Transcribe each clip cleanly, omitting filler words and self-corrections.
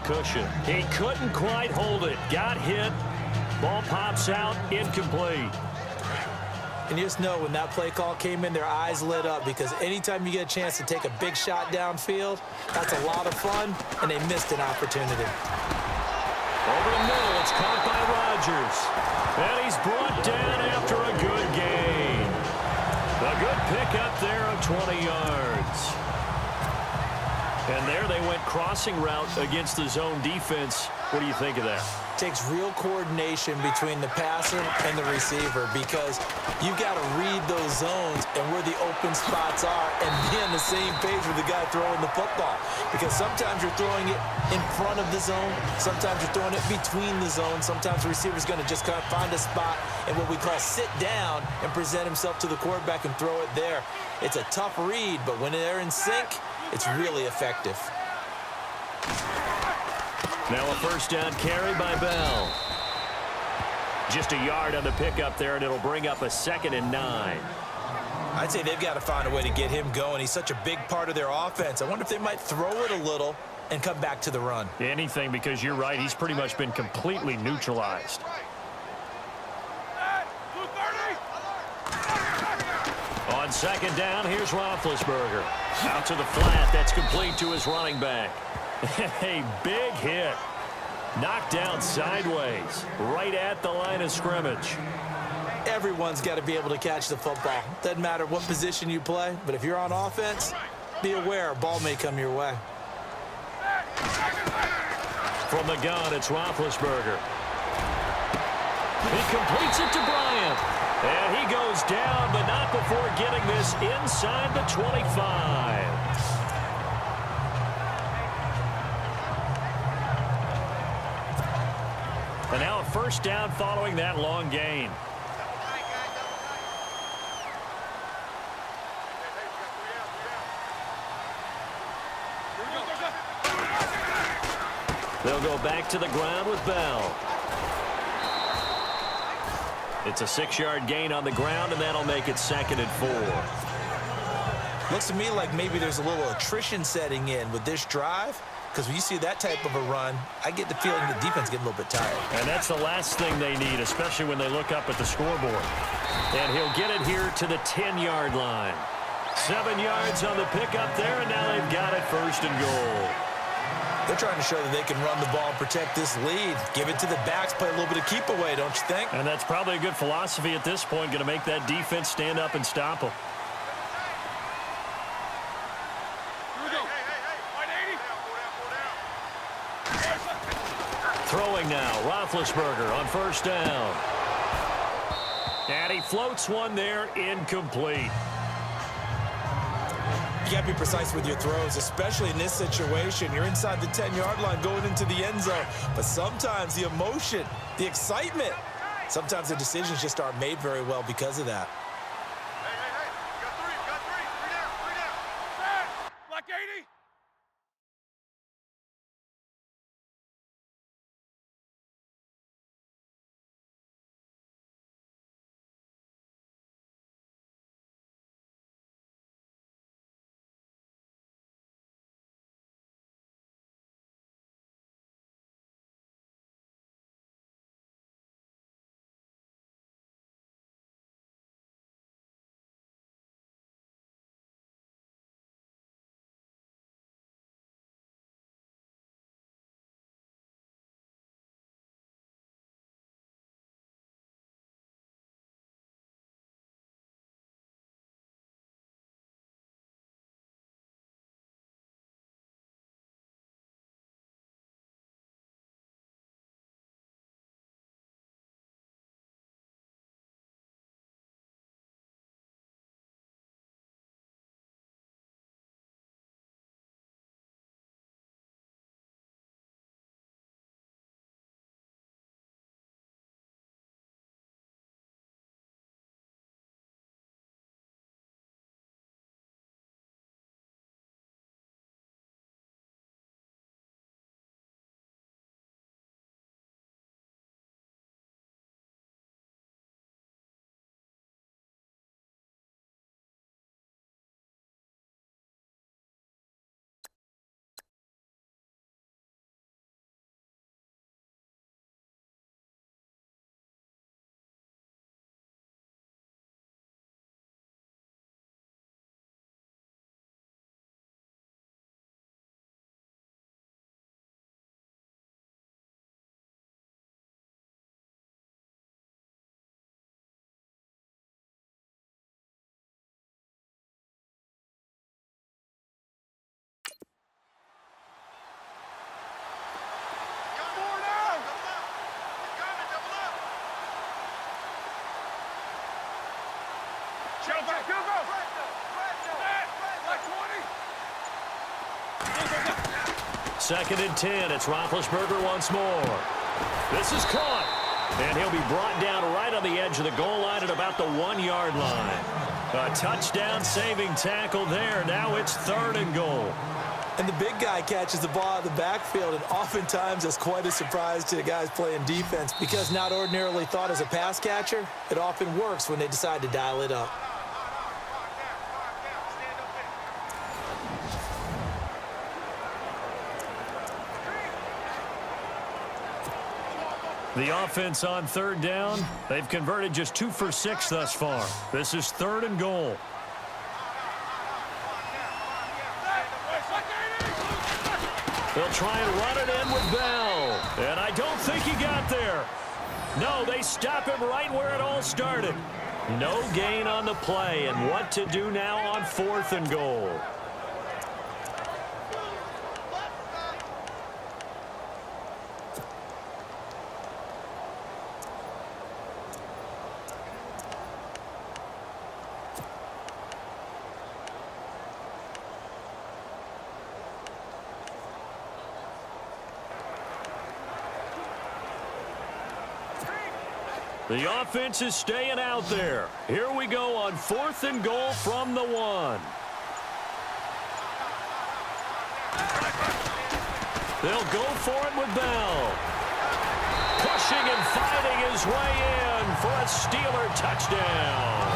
cushion. He couldn't quite hold it. Got hit. Ball pops out, incomplete. And you just know when that play call came in, their eyes lit up because anytime you get a chance to take a big shot downfield, that's a lot of fun, and they missed an opportunity. Over the middle, it's caught by Rodgers. And he's brought down after a good gain. A good pickup there of 20 yards. And there they went crossing route against the zone defense. What do you think of that? Takes real coordination between the passer and the receiver because you've got to read those zones and where the open spots are and be on the same page with the guy throwing the football. Because sometimes you're throwing it in front of the zone. Sometimes you're throwing it between the zones. Sometimes the receiver's going to just kind of find a spot and what we call sit down and present himself to the quarterback and throw it there. It's a tough read, but when they're in sync, it's really effective. Now a first down carry by Bell. Just a yard on the pickup there, and it'll bring up a 2nd and 9. I'd say they've got to find a way to get him going. He's such a big part of their offense. I wonder if they might throw it a little and come back to the run. Anything, because you're right. He's pretty much been completely neutralized. On 2nd down, here's Roethlisberger. Out to the flat. That's complete to his running back. A big hit. Knocked down sideways, right at the line of scrimmage. Everyone's got to be able to catch the football. Doesn't matter what position you play, but if you're on offense, be aware a ball may come your way. From the gun, it's Roethlisberger. He completes it to Bryant. And he goes down, but not before getting this inside the 25. And now a first down following that long gain. They'll go back to the ground with Bell. It's a 6-yard gain on the ground, and that'll make it 2nd and 4. Looks to me like maybe there's a little attrition setting in with this drive. Because when you see that type of a run, I get the feeling the defense getting a little bit tired. And that's the last thing they need, especially when they look up at the scoreboard. And he'll get it here to the 10-yard line. 7 yards on the pickup there, and now they've got it 1st and goal. They're trying to show that they can run the ball and protect this lead. Give it to the backs, play a little bit of keep away, don't you think? And that's probably a good philosophy at this point, going to make that defense stand up and stop them. Throwing now, Roethlisberger on 1st down. And he floats one there, incomplete. You got to be precise with your throws, especially in this situation. You're inside the 10-yard line going into the end zone. But sometimes the emotion, the excitement, sometimes the decisions just aren't made very well because of that. 2nd and 10. It's Roethlisberger once more. This is caught. And he'll be brought down right on the edge of the goal line at about the 1-yard line. A touchdown-saving tackle there. Now it's 3rd and goal. And the big guy catches the ball out of the backfield, and oftentimes that's quite a surprise to the guys playing defense because not ordinarily thought as a pass catcher, it often works when they decide to dial it up. The offense on 3rd down. They've converted just 2 for 6 thus far. This is 3rd and goal. They'll try and run it in with Bell. And I don't think he got there. No, they stop him right where it all started. No gain on the play. And what to do now on 4th and goal. The offense is staying out there. Here we go on 4th and goal from the 1. They'll go for it with Bell. Pushing and fighting his way in for a Steeler touchdown.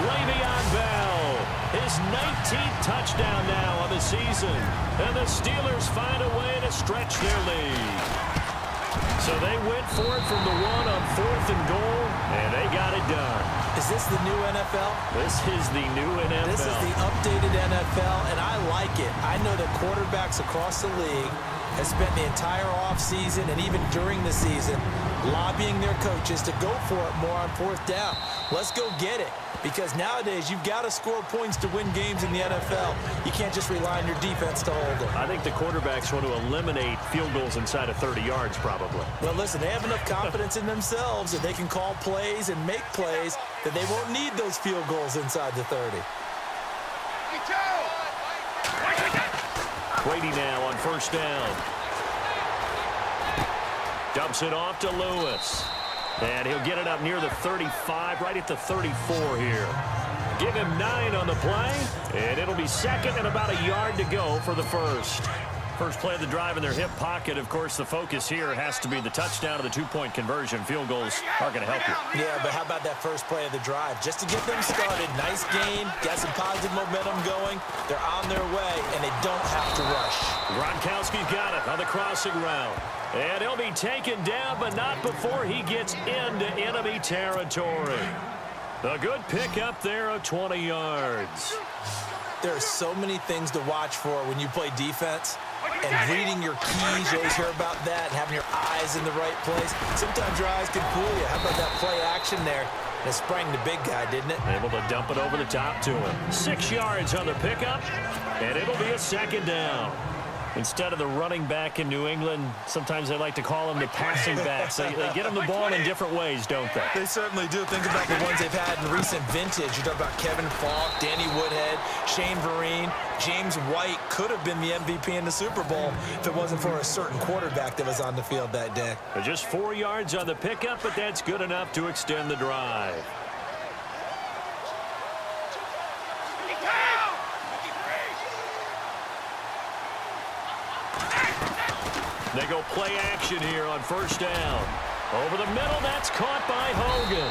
Le'Veon Bell, his 19th touchdown now of the season. And the Steelers find a way to stretch their lead. So they went for it from the 1 on 4th and goal, and they got it done. Is this the new NFL? This is the new NFL. This is the updated NFL, and I like it. I know that quarterbacks across the league have spent the entire offseason and even during the season lobbying their coaches to go for it more on 4th down. Let's go get it. Because nowadays, you've got to score points to win games in the NFL. You can't just rely on your defense to hold them. I think the quarterbacks want to eliminate field goals inside of 30 yards, probably. Well, listen, they have enough confidence in themselves that they can call plays and make plays that they won't need those field goals inside the 30. Brady now on 1st down. Dumps it off to Lewis. And he'll get it up near the 35, right at the 34 here. Give him 9 on the play, and it'll be 2nd and about a yard to go for the 1st. First play of the drive in their hip pocket. Of course, the focus here has to be the touchdown of the 2-point conversion. Field goals are going to help you. Yeah, but how about that first play of the drive? Just to get them started, nice gain, got some positive momentum going. They're on their way, and they don't have to rush. Gronkowski's got it on the crossing route. And he'll be taken down, but not before he gets into enemy territory. A good pickup there of 20 yards. There are so many things to watch for when you play defense. And reading your keys, you always hear about that, and having your eyes in the right place. Sometimes your eyes can fool you. How about that play action there? And it sprang the big guy, didn't it? Able to dump it over the top to him. 6 yards on the pickup, and it'll be a 2nd down. Instead of the running back in New England, sometimes they like to call them the passing backs. They get them the ball in different ways, don't they? They certainly do. Think about the ones they've had in recent vintage. You talk about Kevin Falk, Danny Woodhead, Shane Vereen, James White could have been the MVP in the Super Bowl if it wasn't for a certain quarterback that was on the field that day. Just 4 yards on the pickup, but that's good enough to extend the drive. They go play action here on 1st down. Over the middle, that's caught by Hogan.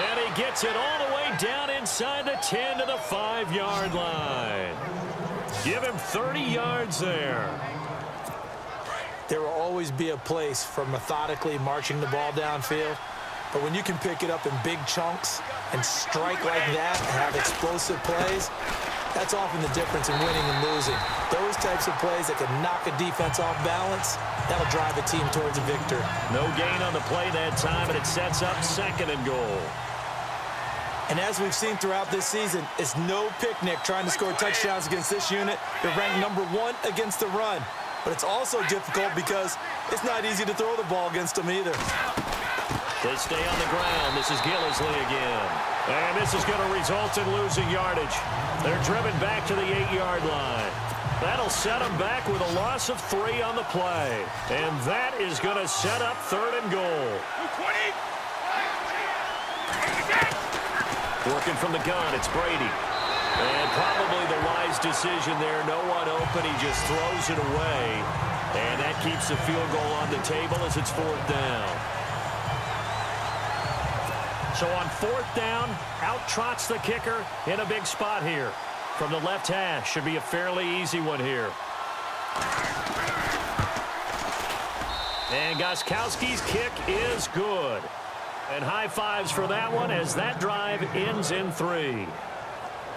And he gets it all the way down inside the 10 to the 5-yard line. Give him 30 yards there. There will always be a place for methodically marching the ball downfield. But when you can pick it up in big chunks and strike like that and have explosive plays, that's often the difference in winning and losing. Those types of plays that can knock a defense off balance, that'll drive a team towards a victory. No gain on the play that time, and it sets up 2nd and goal. And as we've seen throughout this season, it's no picnic trying to score touchdowns against this unit. They're ranked number 1 against the run. But it's also difficult because it's not easy to throw the ball against them either. They stay on the ground. This is Gillisley again. And this is going to result in losing yardage. They're driven back to the 8-yard line. That'll set them back with a loss of 3 on the play. And that is going to set up 3rd and goal. Working from the gun, it's Brady. And probably the wise decision there. No one open. He just throws it away. And that keeps the field goal on the table as it's 4th down. So on 4th down, out trots the kicker in a big spot here. From the left hash, should be a fairly easy one here. And Gostkowski's kick is good. And high fives for that one as that drive ends in 3.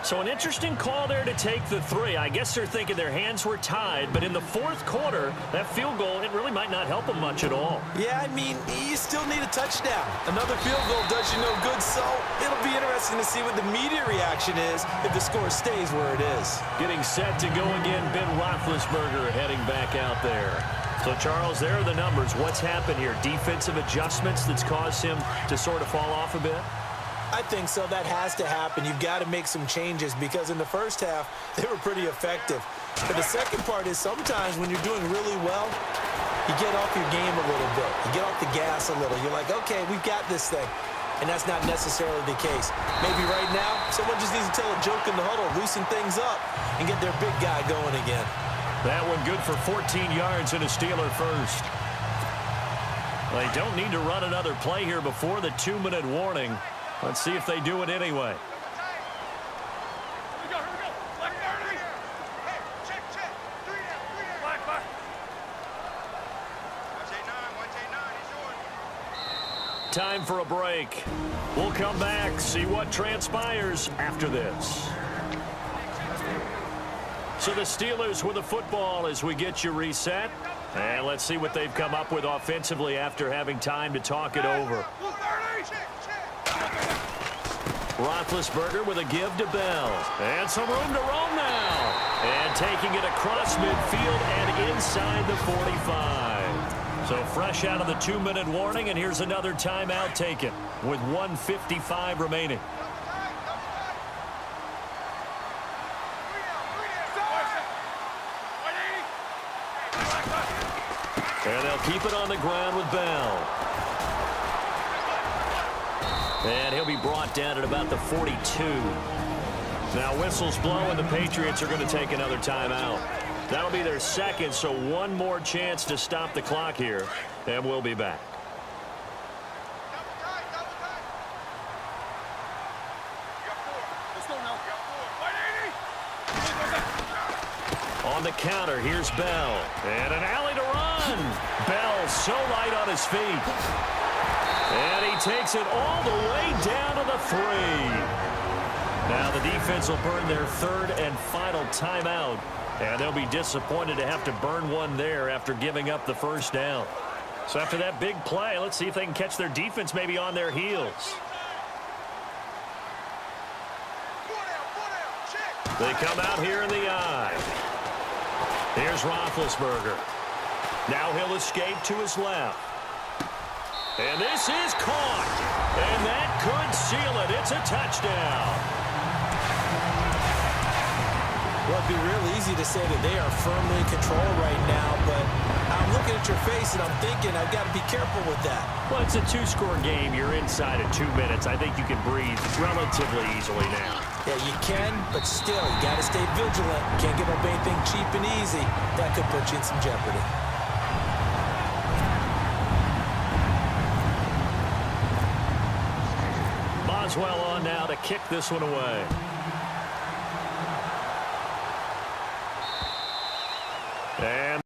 So an interesting call there to take the 3. I guess they're thinking their hands were tied, but in the 4th quarter, that field goal, it really might not help them much at all. Yeah, I mean, you still need a touchdown. Another field goal does you no good, so it'll be interesting to see what the media reaction is if the score stays where it is. Getting set to go again, Ben Roethlisberger heading back out there. So, Charles, there are the numbers. What's happened here? Defensive adjustments that's caused him to sort of fall off a bit? I think so. That has to happen. You've got to make some changes because in the first half, they were pretty effective. But the second part is sometimes when you're doing really well, you get off your game a little bit. You get off the gas a little. You're like, okay, we've got this thing. And that's not necessarily the case. Maybe right now, someone just needs to tell a joke in the huddle, loosen things up, and get their big guy going again. That one good for 14 yards and a Steeler first. They don't need to run another play here before the 2-minute warning. Let's see if they do it anyway. Time for a break. We'll come back, see what transpires after this. So the Steelers with the football as we get you reset. And let's see what they've come up with offensively after having time to talk it over. Roethlisberger with a give to Bell. And some room to roam now. And taking it across midfield and inside the 45. So fresh out of the 2-minute warning, and here's another timeout taken with 1:55 remaining. And they'll keep it on the ground with Bell. And he'll be brought down at about the 42. Now whistles blow, and the Patriots are going to take another timeout. That'll be their second, so one more chance to stop the clock here, and we'll be back. On the counter, here's Bell. And an alley to run. Bell so light on his feet. And he takes it all the way down to the 3. Now the defense will burn their 3rd and final timeout. And they'll be disappointed to have to burn one there after giving up the first down. So after that big play, let's see if they can catch their defense maybe on their heels. They come out here in the eye. Here's Roethlisberger. Now he'll escape to his left. And this is caught. And that could seal it. It's a touchdown. Well, it'd be real easy to say that they are firmly in control right now, but I'm looking at your face and I'm thinking I've got to be careful with that. Well, it's a 2-score game. You're inside of 2 minutes. I think you can breathe relatively easily now. Yeah, you can, but still, you got to stay vigilant. Can't give up anything cheap and easy. That could put you in some jeopardy. Boswell on now to kick this one away. And